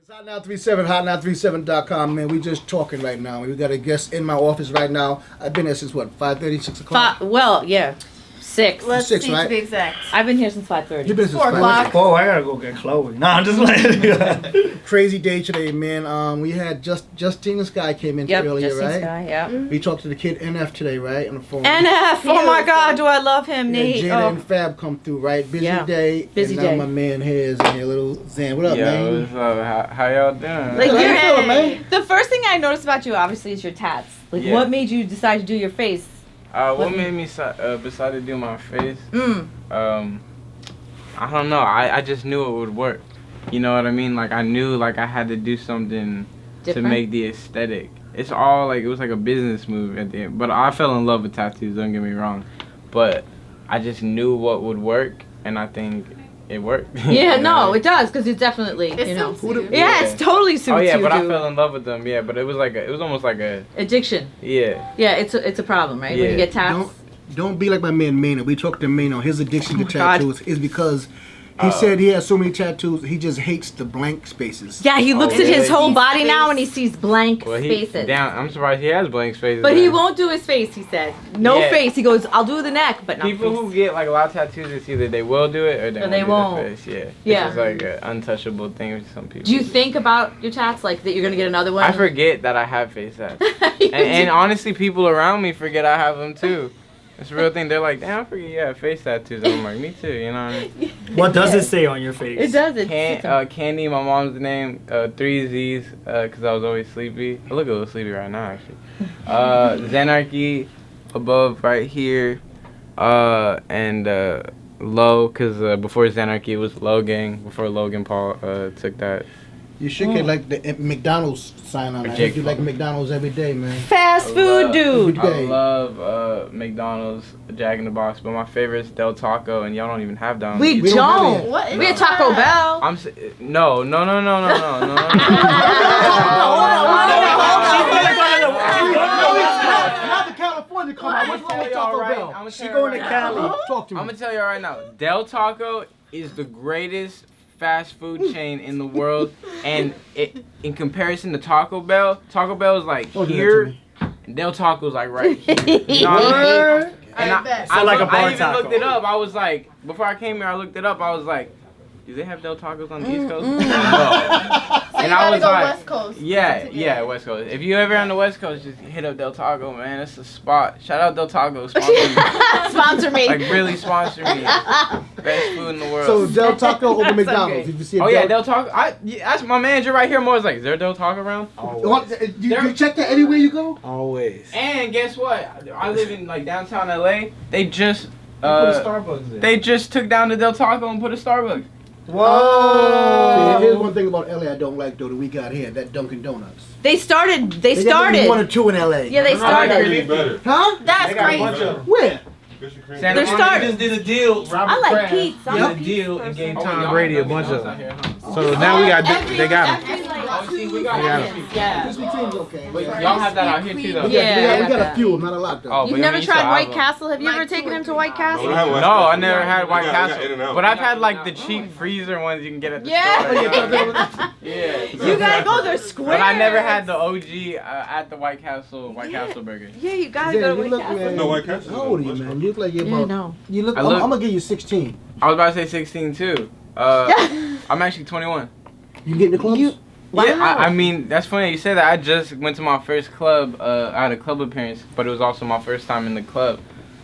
It's Hot937, hot937.com, man. We just talking right now. We got a guest in my office right now. I've been there since what, 5:30, 6 o'clock? Well, yeah. 6. Let's Six, see right? to be exact. I've been here since 5:30. You've been since 4 o'clock. 5:30. Oh, I gotta go get Chloe. Nah, I'm just like. Crazy day today, man. We had Justina's guy came in earlier, Justin's right? guy, yeah. We talked to the kid NF today, right, on the phone. NF! Oh my God, do I love him, Yeah, Nate. Jada Oh. and Fab come through, right? Busy Yeah. day. Busy and day. now my man here is in here, little Zan. What up, Yo, man? what's up? How y'all doing? Like, How you you're- feeling, man? The first thing I noticed about you, obviously, is your tats. Like, Yeah. what made you decide to do your face? What made me decide to do my face? Mm. I don't know. I just knew it would work. You know what I mean? Like I knew like I had to do something Different? to make the aesthetic. It's all like it was like a business move at the end. But I fell in love with tattoos. Don't get me wrong. But I just knew what would work, and I think it worked. Yeah, You no, know? it does, because it's definitely, It you know. suits you. Yeah, Yeah. it's totally suits Oh yeah, you, but I dude. fell in love with them. Yeah, but it was like it was almost like a Addiction. yeah. Yeah, it's a problem, right? When you Yeah. get tats. Don't be like my man Maynard. We talked to Maynard. His addiction to Oh my God. tattoos is because he said he has so many tattoos, he just hates the blank spaces. Yeah, he looks at his really? whole Sees body now space. and he sees blank Well, spaces. I'm surprised he has blank spaces. But he then. won't do his face, he said. No Yeah. face. He goes, I'll do the neck, but not People face. who get like a lot of tattoos, it's either they will do it or they, Or they won't. won't. Do the face. Yeah. Yeah. It's just like an untouchable thing with some people. Do you think about your tats, like that you're gonna get another one? I forget that I have face tats. and honestly, people around me forget I have them too. It's a real thing. They're like, damn, I forget you have face tattoos. I'm like, me too. You know what I mean? What does it say on your face? It does. It's Candy, my mom's name, 3 Z's, because I was always sleepy. I look a little sleepy right now, actually. Zanarchy above right here, and Low, because before Zanarchy it was Low Gang, before Logan Paul took that. You should get like the McDonald's sign on Or it. Jake You like Paul. McDonald's every day, man. fast food dude. Every I day. love McDonald's, Jack in the Box, but my favorite is Del Taco, and y'all don't even have that. We We don't have don't. it. What is We had Taco that? Bell. No. Not the California come out. What's wrong with Taco Bell? She going to Cali. Talk to me. I'm gonna tell you right now, Del Taco is the greatest fast food chain in the world, and in comparison to Taco Bell is like Don't do that to here, me. and Del Taco's like right here. You know what I mean? And I bet. So like a bar I even taco. looked it up. I was like, before I came here, I looked it up. I was like, do they have Del Tacos on the East Coast? No. So And you I gotta was go like, West Coast. Yeah, West Coast. If you ever on the West Coast, just hit up Del Taco, man. It's a spot. Shout out Del Taco, sponsor me. Sponsor me. Like really sponsor me. Best food in the world. So Del Taco over That's McDonald's. okay. Did you see? Oh yeah, Del Taco. That's my manager right here. More like, is there Del Taco around? You check that anywhere you go? Always. And guess what? I live in like downtown LA. They just Put a Starbucks there. they just took down the Del Taco and put a Starbucks. Whoa. See, here's one thing about LA I don't like though that we got here. That Dunkin' Donuts. They started. They got maybe one or two in LA. Yeah, they I started. like better. Huh? That's They got a bunch crazy. of them. Where? Krispy Kreme. Santa They're Monica starting. just did a deal. Robert I like Kraft Pete's. I'm did a a Pete's deal person. and gave Oh, Tom y'all Brady a have bunch of Dunkin' them. Donuts out here, huh? So now we got they got them. Oh, see, we got Yeah. Krispy Kreme's okay. But y'all have that out here too, though. Yeah. we got a few, not a lot though. Oh, You've but never I mean, you still tried have White them. Castle? Have you Like ever taken 2 or him to 3 White Castle? No, No, I never had White We got Castle. In-N-Out. But I've had like the cheap freezer ones you can get at the Yeah. store. Yeah. You gotta go. They're square. But I never had the OG at the White Castle burger. Yeah, you gotta Zan, go to you White look, Castle. man, No, White Castle. How old are you, man? You look like you're Yeah, about. no. You look. I I'm look- gonna give you 16. I was about to say 16 too. I'm actually 21. You get in the clubs? Wow. Yeah, I mean, that's funny you said that. I just went to my first club. I had a club appearance, but it was also my first time in the club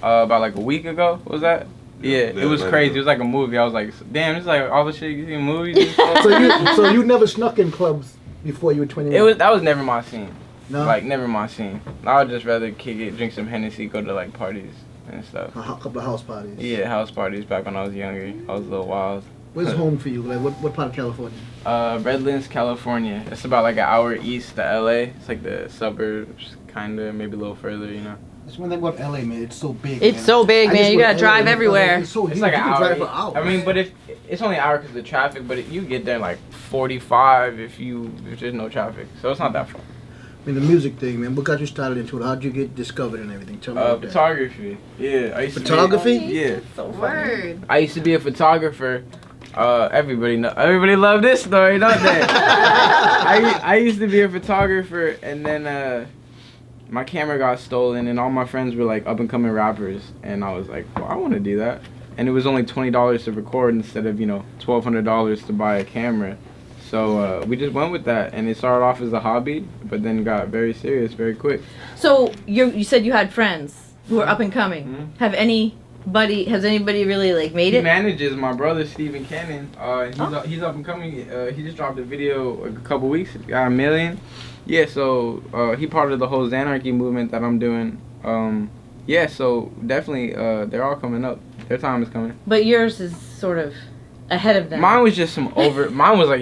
about like a week ago. What was that? Yeah, it was crazy. It was like a movie. I was like, damn, it's like all the shit you see in movies and stuff. so you never snuck in clubs before you were 21? That was never my scene. No. Like never my scene. I would just rather kick it, drink some Hennessy, go to like parties and stuff. A couple of house parties. Yeah, house parties back when I was younger. I was a little wild. Where's home for you? Like what part of California? Redlands, California. It's about like an hour east to LA. It's like the suburbs, kinda, maybe a little further, you know. That's one thing about LA, man. It's so big. It's man. so big, I man. just You went gotta to LA, drive man. everywhere. It's so huge. It's like you an can hour. drive for hours. I mean, but if it's only an hour because of the traffic, but you get there in like 45 if there's no traffic, so it's not that far. I mean, the music thing, man. What got you started into it? How'd you get discovered and everything? Tell me about that. Photography. Yeah, I used Photography? To be, yeah. Word. I used to be a photographer Everybody love this story, don't they? I used to be a photographer, and then my camera got stolen, and all my friends were like up and coming rappers, and I was like, well, I want to do that. And it was only $20 to record instead of $1,200 to buy a camera. So we just went with that, and it started off as a hobby, but then got very serious very quick. So you said you had friends who were up and coming. Mm-hmm. Has anybody really like made He it? manages my brother Stephen Cannon. He's up and coming. He just dropped a video a couple weeks. Got 1 million. Yeah, so he part of the whole Xanarchy movement that I'm doing. Yeah, so definitely they're all coming up. Their time is coming. But yours is sort of ahead of them. Mine was just mine was like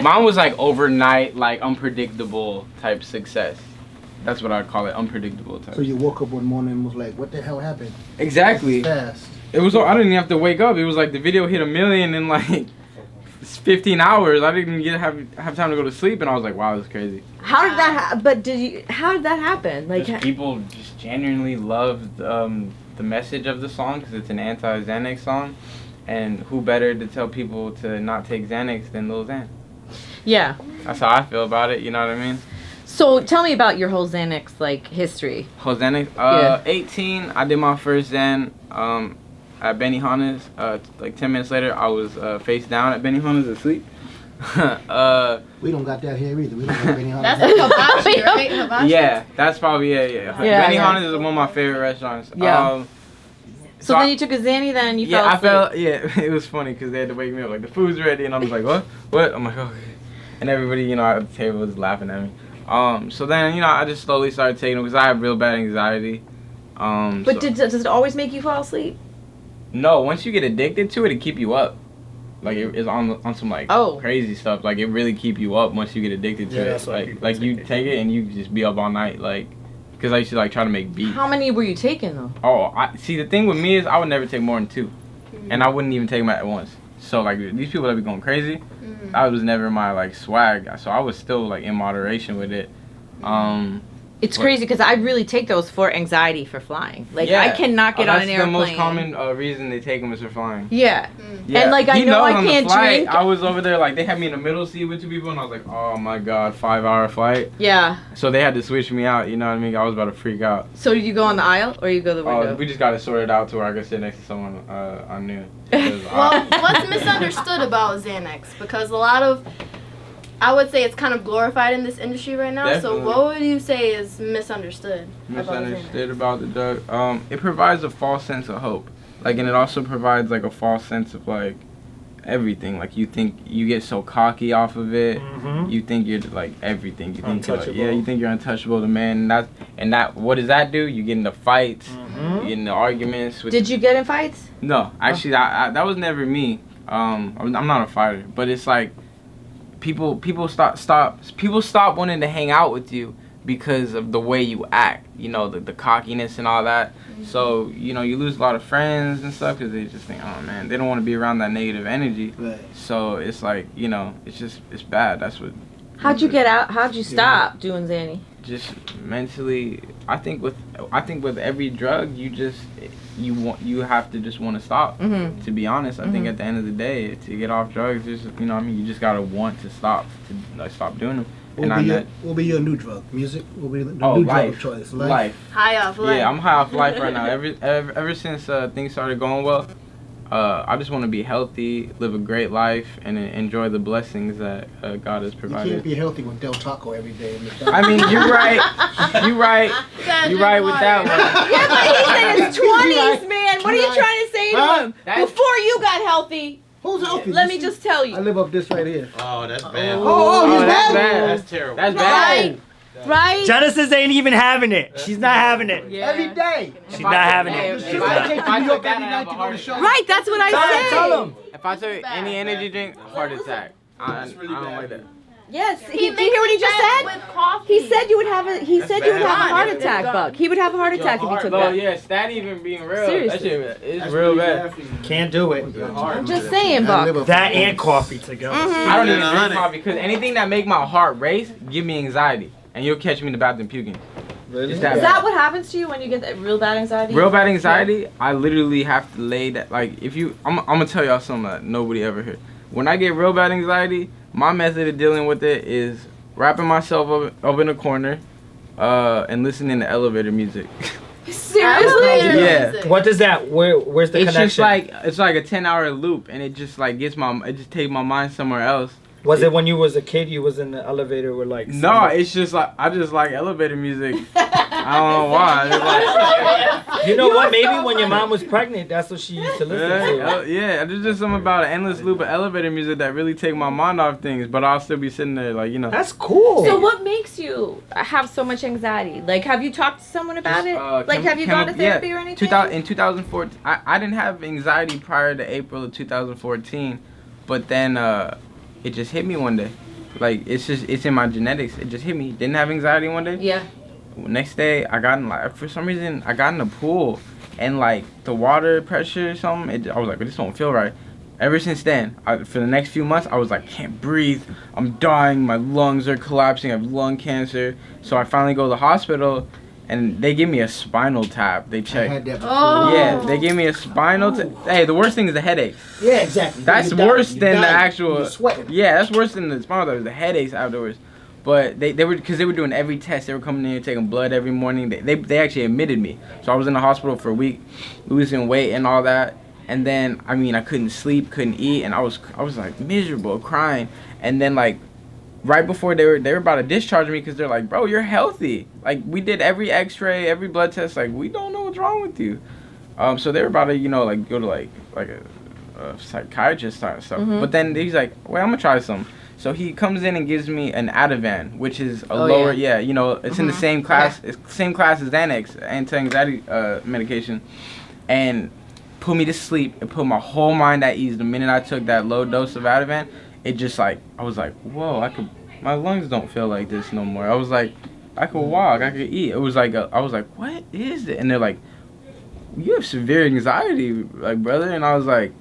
mine was like overnight, like unpredictable type success. That's what I'd call it, unpredictable type. So you woke up one morning and was like, what the hell happened? Exactly. Fast. It was. I didn't even have to wake up. It was like the video hit 1 million in like 15 hours. I didn't even have time to go to sleep, and I was like, wow, this is crazy. How did that? How did that happen? Like Just people just genuinely loved the message of the song because it's an anti-Xanax song, and who better to tell people to not take Xanax than Lil Xan? Yeah. That's how I feel about it. You know what I mean? So tell me about your whole Xanax like history. Whole Xanax. 18. I did my first Xan at Benihana's. Like 10 minutes later, I was face down at Benihana's asleep. We don't got that here either. We don't have any That's like hibachi, right? Hibachi? Yeah, that's probably Yeah, Benihana's is one of my favorite restaurants. Yeah. So then you took a Xanny, then you fell asleep. Yeah, it was funny because they had to wake me up like the food's ready, and I was like, what? I'm like, okay, and everybody at the table was laughing at me. So then I just slowly started taking it because I have real bad anxiety. But does it always make you fall asleep? No, once you get addicted to it, it keep you up. Like it's on some like crazy stuff. Like it really keep you up once you get addicted to it. Like you take it and you just be up all night. Like because I used to like try to make beats. How many were you taking though? Oh, see the thing with me is I would never take more than 2, and I wouldn't even take them at once. So like these people that be going crazy, that was never my like swag. So I was still like in moderation with it. It's crazy because I really take those for anxiety for flying. Like I cannot get on an airplane. That's the most common reason they take them is for flying. Yeah. And like I know I can't drink. I was over there like they had me in the middle seat with 2 people and I was like, oh my god, 5-hour flight. Yeah. So they had to switch me out. You know what I mean? I was about to freak out. So did you go on the aisle or you go the window? We just got it sorted out to where I could sit next to someone I knew. Well, what's misunderstood about Xanax? Because a lot of, I would say it's kind of glorified in this industry right now. Definitely. So what would you say is misunderstood? About the drug? It provides a false sense of hope. Like, and it also provides like a false sense of like everything. Like you think you get so cocky off of it. You think you're like everything. You think you think you're untouchable, the man. And that what does that do? You get into fights. You get into arguments. Did you get in fights? No, actually, that was never me. I'm not a fighter, but it's like people stop wanting to hang out with you because of the way you act. The cockiness and all that. So you lose a lot of friends and stuff because they just think, oh man, they don't want to be around that negative energy. Right. So it's like it's bad. That's what. How'd you get out? How'd you stop doing Xanny? Just mentally, I think with every drug, you have to just want to stop. To be honest, I think at the end of the day, to get off drugs, just you just gotta want to stop doing them. What will be your new drug? Music will be the new drug of choice. Life. High off life. Yeah, I'm high off life right now. Ever since things started going well, I just want to be healthy, live a great life, and enjoy the blessings that God has provided. You can't be healthy with Del Taco every day. I mean, you're right. You're right with that one. Yeah, but he said it's 20s, man. What are you trying to say to him? Before you got healthy. Who's healthy? Let me just tell you. I live up this right here. Oh, that's bad. Oh, that's bad. That's terrible. That's bad. Right? Genesis ain't even having it. She's not having it. Yeah. Every day. She's not having it. She's gonna take to New York every night to go to show. Right, that's what I said. Tell him. If I took any energy drink, heart attack. I don't like that. Yes. Did you hear what he just said? He said you would have a. He said you would have a heart attack, Buck. He would have a heart attack if you took that. Yeah, stat even being real. Seriously. That shit is real bad. Can't do it. I'm just saying, Buck. That and coffee together. I don't even drink coffee because anything that make my heart race give me anxiety, and you'll catch me in the bathroom puking. Really? It's Is that that what happens to you when you get that real bad anxiety? real bad anxiety. I literally have to lay that. Like, if you, I'm gonna tell y'all something that nobody ever heard. When I get real bad anxiety, my method of dealing with it is wrapping myself up in a corner, and listening to elevator music. Seriously? Yeah. What does that? Where's the It's connection? just like it's like a 10-hour loop, and it just like it just takes my mind somewhere else. Was it when you was a kid? You was in the elevator with like. No, it's just like I just like elevator music. I don't know why. It's like, You know what? Maybe when your mom was pregnant, that's what she used to listen to. yeah, there's just something about an endless loop of elevator music that really take my mind off things, but I'll still be sitting there like, you know. That's cool. So what makes you have so much anxiety? Like, have you talked to someone about it? Like, have you gone to therapy or anything? In 2014, I didn't have anxiety prior to April of 2014, but then it just hit me one day. Like, it's in my genetics. It just hit me. Didn't have anxiety one day. Yeah. Next day, I got in, like, for some reason, I got in the pool, and like the water pressure or something, I was like, this don't feel right. Ever since then, for the next few months, I was like, can't breathe, I'm dying, my lungs are collapsing, I have lung cancer. So I finally go to the hospital, and they give me a spinal tap. They I check. had that before. Oh. Yeah, they give me a spinal tap. Hey, the worst thing is the headache. Yeah, exactly. That's You die. worse You than the die. actual. You're sweating. Yeah, that's worse than the spinal tap. The headaches afterwards. But they were, because they were doing every test. They were coming in here taking blood every morning. They actually admitted me. So I was in the hospital for a week, losing weight and all that. And then, I mean, I couldn't sleep, couldn't eat, and I was like miserable, crying. And then like right before they were about to discharge me, because they're like, bro, you're healthy. Like, we did every X-ray, every blood test. Like, we don't know what's wrong with you. So they were about to, you know, like go to like a psychiatrist and stuff. Mm-hmm. But then he's like, wait, I'm gonna try some. So he comes in and gives me an Ativan, which is a Oh, lower, yeah. you know, it's in the same class, it's same class as Xanax, anti-anxiety medication, and put me to sleep. It put my whole mind at ease. The minute I took that low dose of Ativan, it just like, I was like, whoa, my lungs don't feel like this no more. I was like, I could walk, I could eat. It was like, I was like, what is it? And they're like, you have severe anxiety, like, brother. And I was like,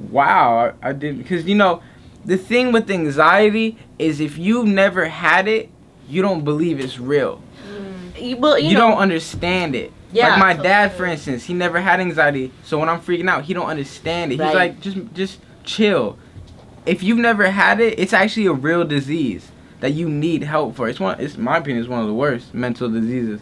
wow, I didn't, because, you know, the thing with anxiety is if you've never had it, you don't believe it's real. Well, You don't understand it. Yeah. Like my dad, for instance, he never had anxiety, so when I'm freaking out, he don't understand it. He's Right. like, just chill. If you've never had it, it's actually a real disease that you need help for. It's my opinion, it's one of the worst mental diseases.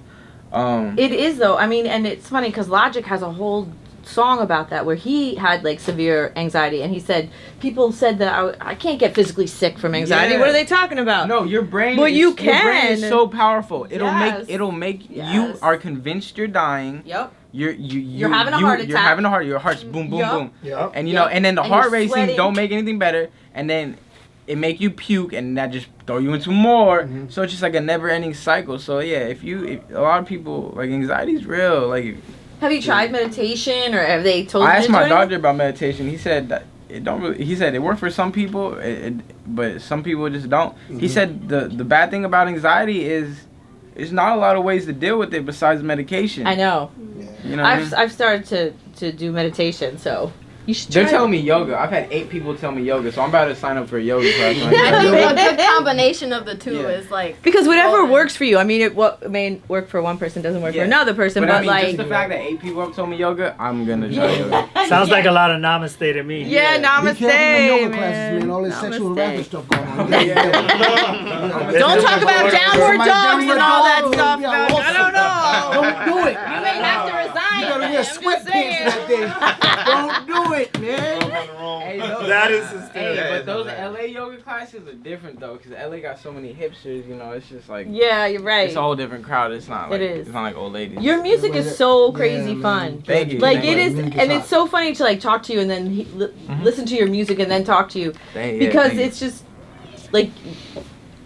It is though. I mean, and it's funny because Logic has a whole song about that where he had like severe anxiety, and he said people said that I can't get physically sick from anxiety. Yeah. What are they talking about? No, your brain. Well, is, you Your brain is can. so powerful. Yes. It'll make Yes. you are convinced you're dying. Yep. You're having a heart You're attack. having a heart. Your heart's boom, boom, Yup. boom. Yep. And you know, Yep. and then the And heart you're racing sweating. don't make anything better, and then it make you puke, and that just throw you into more. Mm-hmm. So it's just like a never-ending cycle. So yeah, if a lot of people, like, anxiety is real. Like, Have you tried meditation, or have they told you? I to asked do my anything? doctor about meditation. He said that it don't really. He said it worked for some people, but some people just don't. Mm-hmm. He said the bad thing about anxiety is there's not a lot of ways to deal with it besides medication. I know. You know what I mean? I've started to do meditation, so you should try. They're telling me yoga. I've had 8 people tell me yoga, so I'm about to sign up for a yoga class. I think a good combination of the two Yeah. is like Because whatever golden. works for you. I mean, it may work for one person, doesn't work for Yeah. another person, but, I mean, like, just the fact that 8 people have told me yoga, I'm gonna try yoga. Sounds like a lot of namaste to me. yeah, Be namaste, careful in the yoga man. classes, man. All this sexual Namaste. harassment stuff going on. Don't talk about downward My dogs and all that downward stuff. dog, man. yeah, I don't know. Don't do it. You may have to resign. You gotta man. wear I'm just sweatpants saying. that day. Don't do it, man. Hey, That is Hey, hysterical. but those LA yoga classes are different though, because LA got so many hipsters. You know, it's just like Yeah, you're right. it's a whole different crowd. It's not like It is. It's not like old ladies. Your music is so crazy Yeah, fun. man. Thank you. Like Thank it you. is, Music and hot. it's so funny to like talk to you and then listen to your music and then talk to you Thank- yeah, because thank you. it's just like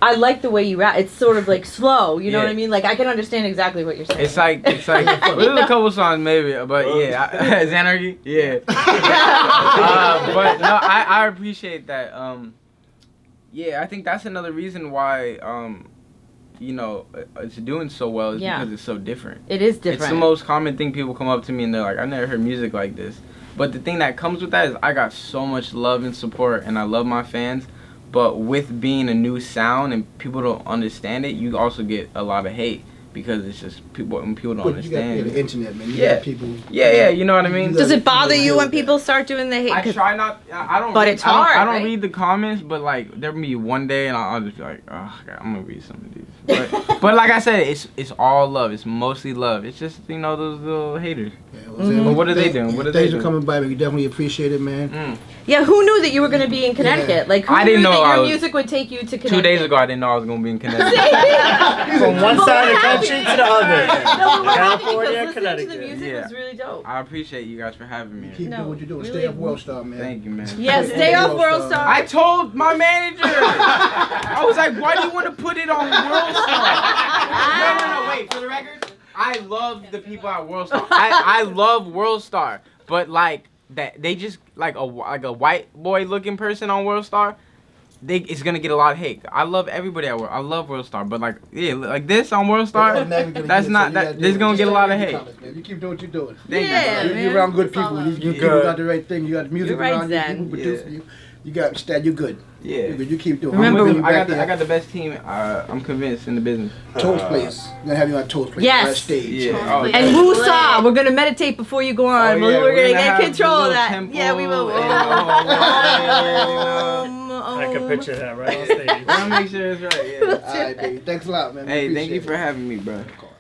I like the way you rap. It's sort of like slow. You know Yeah. what I mean? Like I can understand exactly what you're saying. It's like well, there's a couple songs maybe, but yeah, Xanarchy, yeah. But no, I appreciate that. Yeah, I think that's another reason why you know, it's doing so well is Yeah. because it's so different. It is different. It's the most common thing. People come up to me and they're like, I've never heard music like this. But the thing that comes with that is I got so much love and support, and I love my fans. But with being a new sound and people don't understand it, you also get a lot of hate because it's just people when people don't But you got understand. the internet, man. You Yeah. got people. Yeah, you know what I mean. Does it bother Yeah. you when people start doing the hate? I 'Cause- try not. I don't. But read- it's I don't- hard, I don't right? read the comments, but like there'll be one day, and I'll just be like, oh, God, I'm gonna read some of these. But like I said, it's all love. It's mostly love. It's just those little haters. Yeah, well, Zan, But what are they doing? What are they Thanks for doing? coming by, man. We definitely appreciate it, man. Yeah, who knew that you were going to be in Connecticut? Like, who I knew didn't know that I your was- music would take you to Connecticut? 2 days ago, I didn't know I was gonna be in Connecticut. From one But side of we're the happy. country to the other. No, but we're happy California, because listening to the Connecticut. music Yeah. was really dope. I appreciate you guys for having me. Keep No, doing what you're doing. really. Stay up World Star, man. Thank you, man. Yeah, stay off World Star. I told my manager. I was like, why do you want to put it on World Star? No, wait. For the record, I love the people at World Star. I love World Star, but like that, they just like a white boy looking person on World Star. It's gonna get a lot of hate. I love everybody at World. I love World Star, but like like this on World Star, that's not that. This is gonna get a lot of hate. You keep doing what you're doing. Thank you, Yeah, bro. man. You're around good It's all people. love. You You're people good. got the right thing. You got music You're right, around you. Zen. People produce Yeah. for you. You got stat. You're good. Yeah. You're good. You keep doing. Remember- I'm with you I back got there. the best team. I'm convinced in the business. Toast Place. We're gonna have you on Toast Place. Yes. On stage. Yeah. Oh, And yeah. woo saw, we're gonna meditate before you go on. Oh, we're yeah, gonna gonna get have control the of little that. temple Yeah, we will. and, I can picture that right on stage. I want to make sure it's right. Yeah. All right, baby. Thanks a lot, man. Hey, thank Appreciate you it. for having me, bro. Of course.